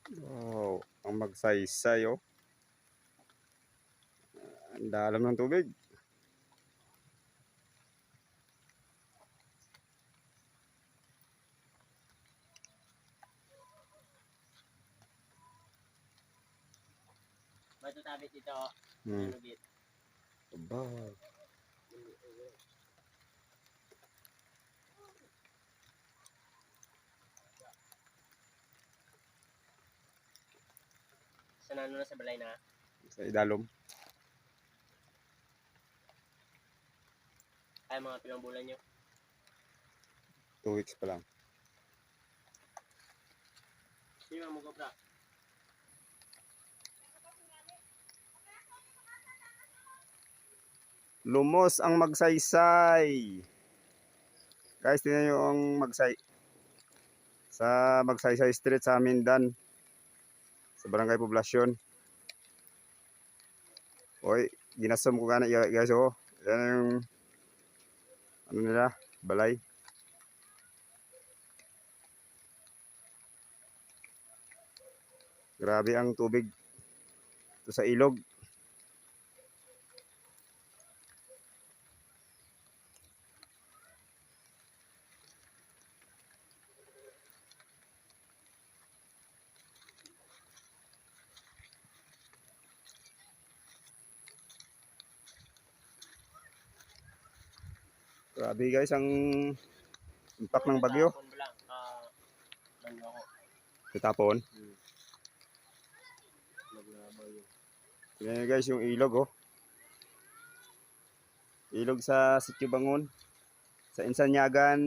Wow, ang magsaysay oh. Ang dalam ng tubig. Bato tabit dito. Hmm. Nalugit. Aba. Sanano na sa balay na. Sa idalom. Ay mga pilang bulan nyo. 2 weeks pa lang. Sino mo gobra? Lumos ang magsaysay. Guys, tingnan nyo ang sa Magsaysay Street sa Mindan. Sa Barangay Poblasyon. Oy, ginasom ko gana guys oh. Yan yung ano nila, balay. Grabe ang tubig. Ito sa ilog. Grabe guys ang impact ng bagyo. Tapon mo lang. Bando ako. Tatapon. Maglabaw yun. Yan guys yung ilog oh. Ilog sa Sitio Bangon. Sa Insanyagan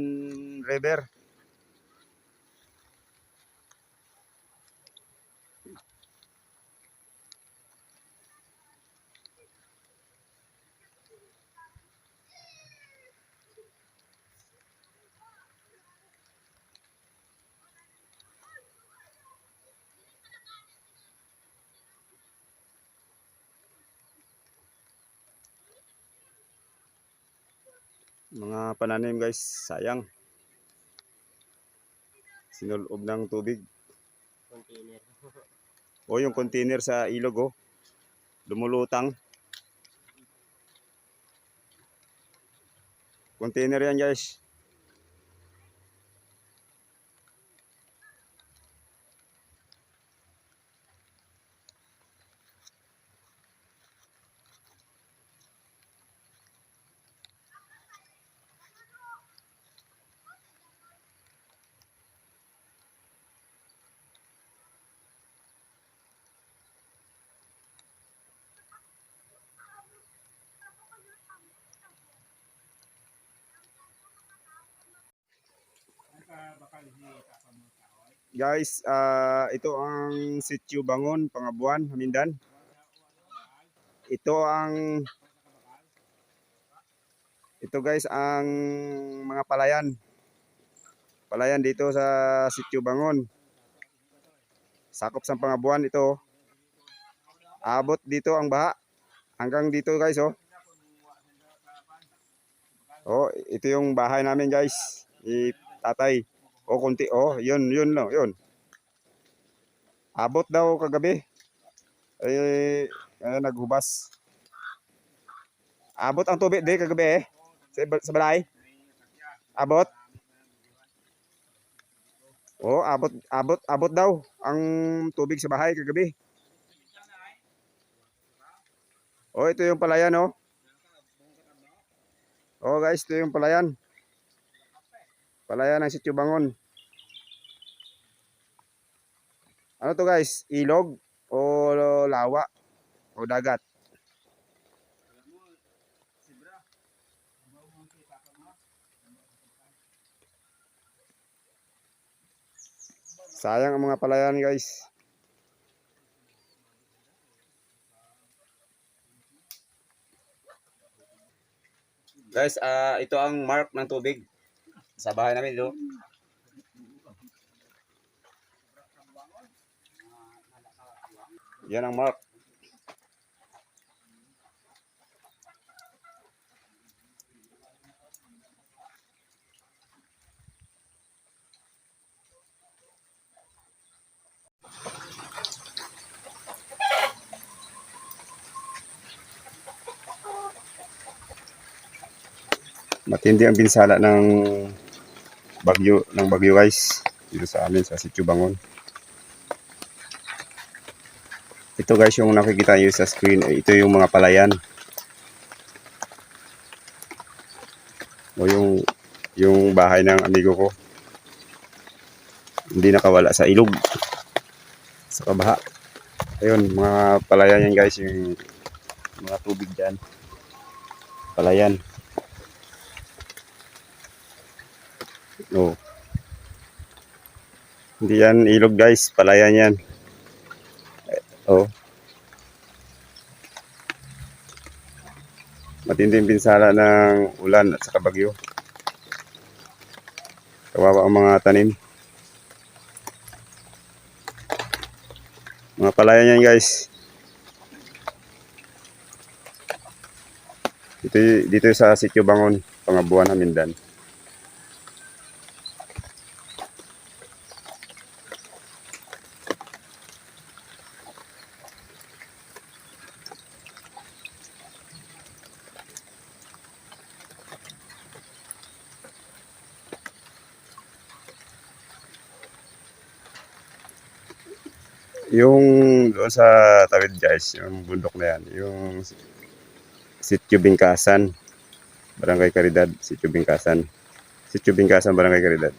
River. Mga pananim guys, sayang. Sinulob ng tubig. Container. O yung container sa ilog oh. Lumulutang. Container yan guys. Guys, ito ang Sitio Bangon, Pangabuan, Mindan. Ito guys ang mga palayan. Palayan dito sa Sitio Bangon. Sakop sa Pangabuan ito. Abot dito ang baha. Hanggang dito guys oh. Oh, ito yung bahay namin guys. Tatay. O kunti oh, yun no, yun. Abot daw kagabi. Naghubas. Abot ang tubig di kagabi eh. Sa balay. Abot. Oh, abot daw ang tubig sa bahay kagabi. Oh, ito yung palayan oh. Oh guys, ito yung palayan. Palayan ng Sitio Bangon. Ano to guys? Ilog o lawa o dagat? Sayang ang mga palayan guys. Guys, ito ang mark ng tubig sa bahay namin do. Yan ang mark. Matindi ang binsala ng bagyo guys dito sa amin sa Sitio Bangon. Ito guys yung nakikita niyo sa screen, ito yung mga palayan. O yung bahay ng amigo ko. Hindi nakawala sa ilog. Sa kabaha. Ayun, mga palayan yan guys, yung mga tubig dyan. Palayan. Oh. Hindi yan ilog guys, palayan yan. Oh. Matinding pinsala ng ulan at saka bagyo. Kawawa ang mga tanim. Mga palayan yan guys. Dito sa Sitio Bangon, Pangabuan, Hamindan. Yung doon sa tawid guys, yung bundok na yan, yung Sitio Bingkasan, Barangay Caridad, Sitio Bingkasan, Barangay Caridad.